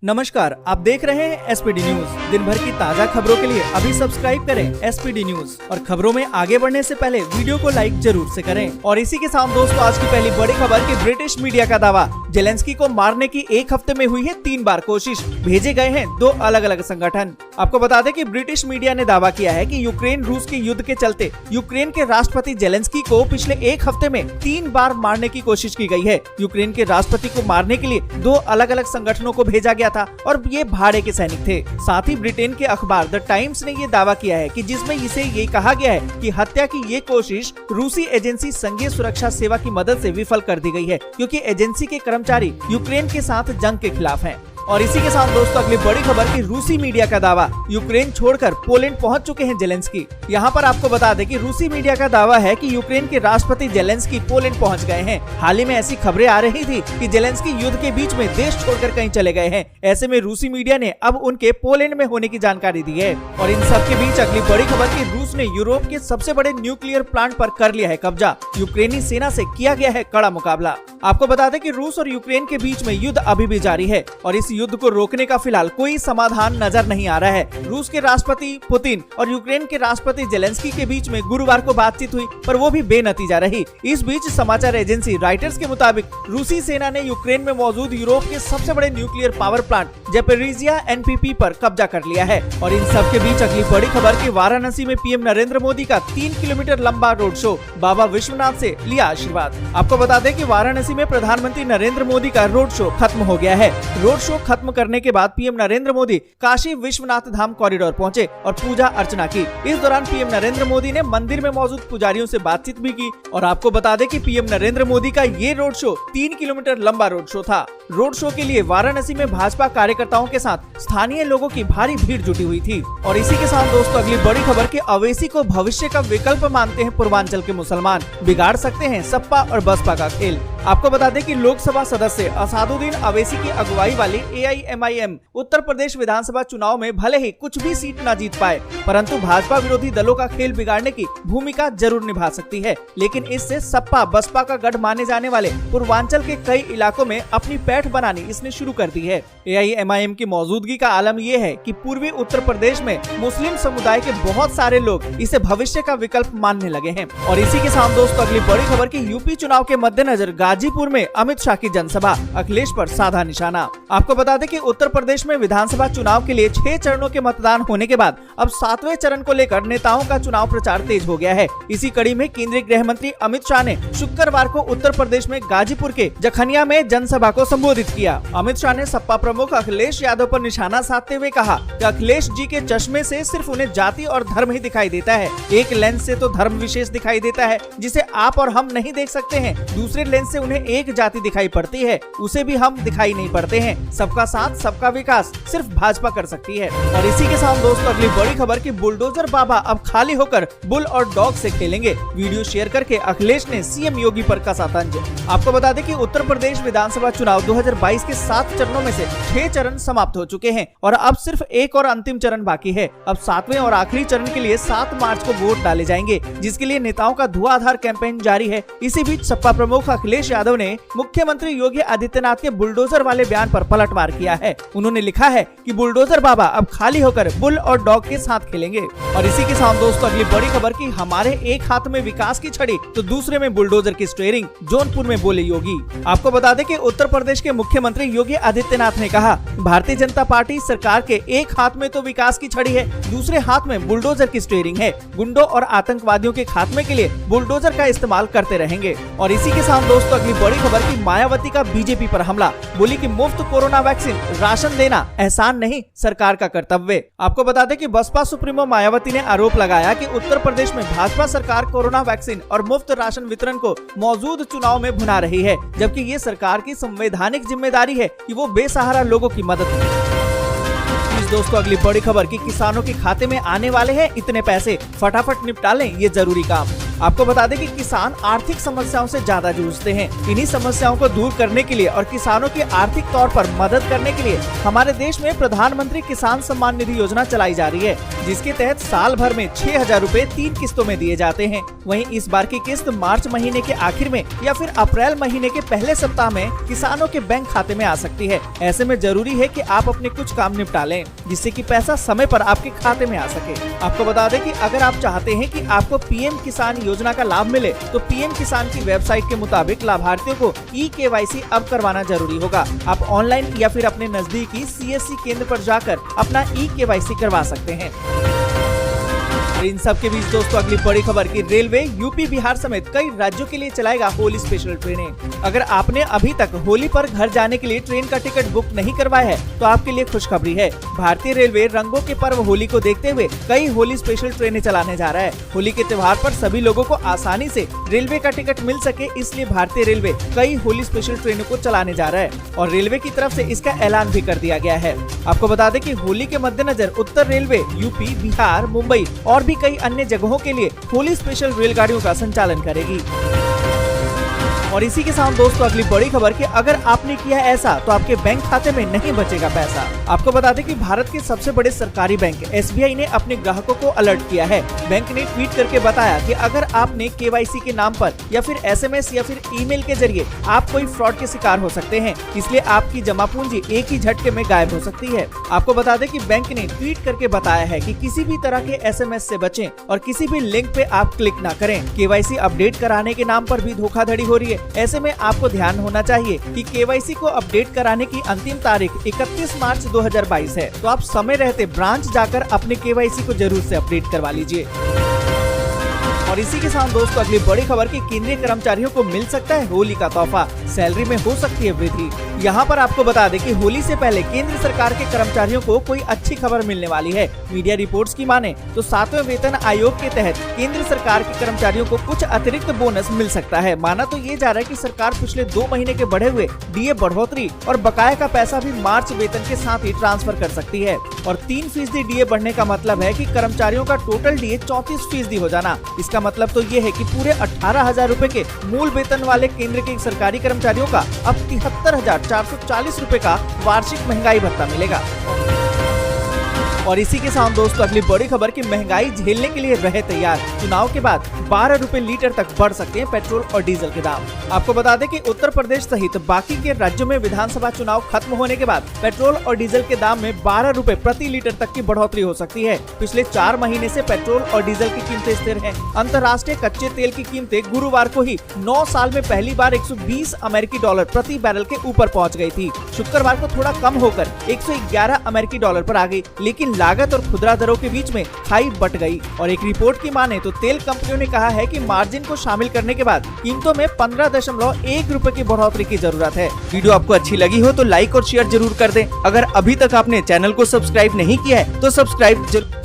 नमस्कार, आप देख रहे हैं एसपीडी न्यूज। दिन भर की ताज़ा खबरों के लिए अभी सब्सक्राइब करें एसपीडी न्यूज और खबरों में आगे बढ़ने से पहले वीडियो को लाइक जरूर से करें। और इसी के साथ दोस्तों, आज की पहली बड़ी खबर की ब्रिटिश मीडिया का दावा, जेलेंस्की को मारने की एक हफ्ते में हुई है 3 बार कोशिश, भेजे गए हैं 2 अलग अलग संगठन। आपको बता दें कि ब्रिटिश मीडिया ने दावा किया है कि यूक्रेन रूस के युद्ध के चलते यूक्रेन के राष्ट्रपति जेलेंस्की को पिछले एक हफ्ते में 3 बार मारने की कोशिश की गई है। यूक्रेन के राष्ट्रपति को मारने के लिए 2 अलग अलग संगठनों को भेजा गया था और ये भाड़े के सैनिक थे। साथ ही ब्रिटेन के अखबार द टाइम्स ने ये दावा किया है कि जिसमें इसे ये कहा गया है कि हत्या की ये कोशिश रूसी एजेंसी संघीय सुरक्षा सेवा की मदद से विफल कर दी गई है, क्योंकि एजेंसी के कर्मचारी यूक्रेन के साथ जंग के खिलाफ हैं। और इसी के साथ दोस्तों, अगली बड़ी खबर की रूसी मीडिया का दावा, यूक्रेन छोड़कर पोलैंड पहुंच चुके हैं जेलेंस्की। यहाँ पर आपको बता दें कि रूसी मीडिया का दावा है कि यूक्रेन के राष्ट्रपति जेलेंस्की पोलैंड पहुंच गए हैं। हाल ही में ऐसी खबरें आ रही थी कि जेलेंस्की युद्ध के बीच में देश छोड़कर कहीं चले गए हैं। ऐसे में रूसी मीडिया ने अब उनके पोलैंड में होने की जानकारी दी है। और इन सब के बीच अगली बड़ी खबर की, रूस ने यूरोप के सबसे बड़े न्यूक्लियर प्लांट पर कर लिया है कब्जा, यूक्रेनी सेना से किया गया है कड़ा मुकाबला। आपको बता दें कि रूस और यूक्रेन के बीच में युद्ध अभी भी जारी है और इस युद्ध को रोकने का फिलहाल कोई समाधान नजर नहीं आ रहा है। रूस के राष्ट्रपति पुतिन और यूक्रेन के राष्ट्रपति जेलेंस्की के बीच में गुरुवार को बातचीत हुई, पर वो भी बेनतीजा रही। इस बीच समाचार एजेंसी रॉयटर्स के मुताबिक रूसी सेना ने यूक्रेन में मौजूद यूरोप के सबसे बड़े nuclear power plant Zaporizhzhia NPP पर कब्जा कर लिया है। और इन सब के बीच अगली बड़ी खबर की, वाराणसी में पीएम नरेंद्र मोदी का 3 किलोमीटर लंबा रोड शो, बाबा विश्वनाथ से लिया आशीर्वाद। आपको बता दें कि वाराणसी में प्रधानमंत्री नरेंद्र मोदी का रोड शो खत्म हो गया है। रोड शो खत्म करने के बाद पीएम नरेंद्र मोदी काशी विश्वनाथ धाम कॉरिडोर पहुंचे और पूजा अर्चना की। इस दौरान पीएम नरेंद्र मोदी ने मंदिर में मौजूद पुजारियों से बातचीत भी की। और आपको बता दें कि पीएम नरेंद्र मोदी का ये रोड शो 3 किलोमीटर लंबा रोड शो था। रोड शो के लिए वाराणसी में भाजपा कार्यकर्ताओं के साथ स्थानीय लोगों की भारी भीड़ जुटी हुई थी। और इसी के साथ दोस्तों, अगली बड़ी खबर के, अवेसी को भविष्य का विकल्प मानते हैं पूर्वांचल के मुसलमान, बिगाड़ सकते हैं सपा और बसपा का खेल। आपको बता दें कि लोकसभा सदस्य असादुद्दीन अवेसी की अगुवाई वाली AIMIM उत्तर प्रदेश विधानसभा चुनाव में भले ही कुछ भी सीट न जीत पाए, परंतु भाजपा विरोधी दलों का खेल बिगाड़ने की भूमिका जरूर निभा सकती है। लेकिन इससे सपा बसपा का गढ़ माने जाने वाले पूर्वांचल के कई इलाकों में अपनी पैठ बनानी इसने शुरू कर दी है। AIMIM की मौजूदगी का आलम यह है कि पूर्वी उत्तर प्रदेश में मुस्लिम समुदाय के बहुत सारे लोग इसे भविष्य का विकल्प मानने लगे हैं। और इसी के साथ दोस्तों, अगली बड़ी खबर की, यूपी चुनाव के मद्देनजर गाजीपुर में अमित शाह की जनसभा, अखिलेश पर साधा निशाना। आपको बता दें कि उत्तर प्रदेश में विधानसभा चुनाव के लिए 6 चरणों के मतदान होने के बाद अब 7वें चरण को लेकर नेताओं का चुनाव प्रचार तेज हो गया है। इसी कड़ी में केंद्रीय गृह मंत्री अमित शाह ने शुक्रवार को उत्तर प्रदेश में गाजीपुर के जखनिया में जनसभा को संबोधित किया। अमित शाह ने सपा प्रमुख अखिलेश यादव पर निशाना साधते हुए कहा कि अखिलेश जी के चश्मे से सिर्फ उन्हें जाति और धर्म ही दिखाई देता है। एक लेंस से तो धर्म विशेष दिखाई देता है जिसे आप और हम नहीं देख सकते हैं, दूसरे लेंस से उन्हें एक जाति दिखाई पड़ती है, उसे भी हम दिखाई नहीं पड़ते हैं। सबका साथ सबका विकास सिर्फ भाजपा कर सकती है। और इसी के साथ दोस्तों, अगली बड़ी खबर की, बुलडोजर बाबा अब खाली होकर बुल और डॉग से खेलेंगे, वीडियो शेयर करके अखिलेश ने सीएम योगी पर कसा तंज। आपको बता दें कि उत्तर प्रदेश विधानसभा चुनाव 2022 के 7 चरणों में से 6 चरण समाप्त हो चुके हैं और अब सिर्फ एक और अंतिम चरण बाकी है। अब 7वें और आखिरी चरण के लिए 7 मार्च को वोट डाले जाएंगे, जिसके लिए नेताओं का धुआंधार कैंपेन जारी है। इसी बीच सपा प्रमुख अखिलेश यादव ने मुख्यमंत्री योगी आदित्यनाथ के बुलडोजर वाले बयान पर पलटवार किया है। उन्होंने लिखा है कि बुलडोजर बाबा अब खाली होकर बुल और डॉग के साथ खेलेंगे। और इसी के साथ दोस्तों, अगली बड़ी खबर की, हमारे एक हाथ में विकास की छड़ी तो दूसरे में बुलडोजर की स्टीयरिंग, जौनपुर में बोले योगी। आपको बता दें कि उत्तर प्रदेश के मुख्यमंत्री योगी आदित्यनाथ ने कहा, भारतीय जनता पार्टी सरकार के एक हाथ में तो विकास की छड़ी है, दूसरे हाथ में बुलडोजर की स्टीयरिंग है। गुंडों और आतंकवादियों के खात्मे के लिए बुलडोजर का इस्तेमाल करते रहेंगे। और इसी के साथ दोस्तों, अगली बड़ी खबर की, मायावती का बीजेपी पर हमला, बोली कि मुफ्त कोरोना वैक्सीन राशन देना एहसान नहीं, सरकार का कर्तव्य। आपको बता दें कि बसपा सुप्रीमो मायावती ने आरोप लगाया कि उत्तर प्रदेश में भाजपा सरकार कोरोना वैक्सीन और मुफ्त राशन वितरण को मौजूद चुनाव में भुना रही है, जबकि ये सरकार की संवैधानिक जिम्मेदारी है कि वो बेसहारा लोगों की मदद करे। प्लीज दोस्तों अगली बड़ी खबर कि किसानों के खाते में आने वाले हैं इतने पैसे, फटाफट निपटा लें ये जरूरी काम। आपको बता दें कि किसान आर्थिक समस्याओं से ज्यादा जूझते हैं। इन्हीं समस्याओं को दूर करने के लिए और किसानों की आर्थिक तौर पर मदद करने के लिए हमारे देश में प्रधानमंत्री किसान सम्मान निधि योजना चलाई जा रही है, जिसके तहत साल भर में 6,000 रूपए 3 किस्तों में दिए जाते हैं। वहीं इस बार की किस्त मार्च महीने के आखिर में या फिर अप्रैल महीने के पहले सप्ताह में किसानों के बैंक खाते में आ सकती है। ऐसे में जरूरी है कि आप अपने कुछ काम निपटा लें, जिससे कि पैसा समय पर आपके खाते में आ सके। आपको बता दें कि अगर आप चाहते हैं कि आपको पीएम किसान योजना का लाभ मिले, तो पीएम किसान की वेबसाइट के मुताबिक लाभार्थियों को ई-केवाईसी अब करवाना जरूरी होगा। आप ऑनलाइन या फिर अपने नजदीकी सीएससी केंद्र पर जाकर अपना ई-केवाईसी करवा सकते हैं। इन सब के बीच दोस्तों अगली बड़ी खबर की रेलवे यूपी बिहार समेत कई राज्यों के लिए चलाएगा होली स्पेशल ट्रेनें। अगर आपने अभी तक होली पर घर जाने के लिए ट्रेन का टिकट बुक नहीं करवाया है तो आपके लिए खुशखबरी है। भारतीय रेलवे रंगों के पर्व होली को देखते हुए कई होली स्पेशल ट्रेनें चलाने जा रहा है। होली के त्योहार पर सभी लोगों को आसानी से रेलवे का टिकट मिल सके, इसलिए भारतीय रेलवे कई होली स्पेशल ट्रेनों को चलाने जा रहा है और रेलवे की तरफ से इसका ऐलान भी कर दिया गया है। आपको बता दें कि होली के मद्देनजर उत्तर रेलवे यूपी, बिहार, मुंबई और कई अन्य जगहों के लिए होली स्पेशल रेलगाड़ियों का संचालन करेगी। और इसी के साथ दोस्तों अगली बड़ी खबर कि अगर आपने किया ऐसा तो आपके बैंक खाते में नहीं बचेगा पैसा। आपको बता दें कि भारत के सबसे बड़े सरकारी बैंक एसबीआई ने अपने ग्राहकों को अलर्ट किया है। बैंक ने ट्वीट करके बताया कि अगर आपने केवाईसी के नाम पर या फिर एसएमएस या फिर ईमेल के जरिए आप कोई फ्रॉड के शिकार हो सकते हैं, इसलिए आपकी जमा पूंजी एक ही झटके में गायब हो सकती है। आपको बता दें कि बैंक ने ट्वीट करके बताया है कि किसी भी तरह के एसएमएस से बचें और किसी भी लिंक पे आप क्लिक न करें। केवाईसी अपडेट कराने के नाम पर भी धोखाधड़ी हो रही है। ऐसे में आपको ध्यान होना चाहिए कि केवाईसी को अपडेट कराने की अंतिम तारीख 31 मार्च 2022 है, तो आप समय रहते ब्रांच जाकर अपने केवाईसी को जरूर से अपडेट करवा लीजिए। और इसी के साथ दोस्तों अगली बड़ी खबर कि केंद्रीय कर्मचारियों को मिल सकता है होली का तोहफा, सैलरी में हो सकती है वृद्धि। यहाँ पर आपको बता दें कि होली से पहले केंद्र सरकार के कर्मचारियों को कोई अच्छी खबर मिलने वाली है। मीडिया रिपोर्ट्स की माने तो 7वें वेतन आयोग के तहत केंद्र सरकार के कर्मचारियों को कुछ अतिरिक्त बोनस मिल सकता है। माना तो ये जा रहा है कि सरकार पिछले 2 महीने के बढ़े हुए डीए बढ़ोतरी और बकाया का पैसा भी मार्च वेतन के साथ ही ट्रांसफर कर सकती है। और 3% डीए बढ़ने का मतलब है कि कर्मचारियों का टोटल डीए 34% हो जाना। इसका मतलब तो ये है कि पूरे 18,000 रूपए के मूल वेतन वाले केंद्र के सरकारी कर्मचारियों का अब 73,440 रूपए का वार्षिक महंगाई भत्ता मिलेगा। और इसी के साथ दोस्तों अगली बड़ी खबर की महंगाई झेलने के लिए रहे तैयार। चुनाव के बाद 12 रुपए लीटर तक बढ़ सकते हैं पेट्रोल और डीजल के दाम। आपको बता दें कि उत्तर प्रदेश सहित बाकी के राज्यों में विधानसभा चुनाव खत्म होने के बाद पेट्रोल और डीजल के दाम में 12 रुपए प्रति लीटर तक की बढ़ोतरी हो सकती है। पिछले 4 महीने से पेट्रोल और डीजल की कीमतें स्थिर हैं। अंतर्राष्ट्रीय कच्चे तेल की कीमतें गुरुवार को ही 9 साल में पहली बार $120 प्रति बैरल के ऊपर पहुँच गयी थी। शुक्रवार को थोड़ा कम होकर $111 पर आ गयी, लेकिन लागत और खुदरा दरों के बीच में खाई बट गई। और एक रिपोर्ट की माने तो तेल कंपनियों ने कहा है कि मार्जिन को शामिल करने के बाद कीमतों में 15.1 रुपए की बढ़ोतरी की जरूरत है। वीडियो आपको अच्छी लगी हो तो लाइक और शेयर जरूर कर दें। अगर अभी तक आपने चैनल को सब्सक्राइब नहीं किया है तो सब्सक्राइब जरूर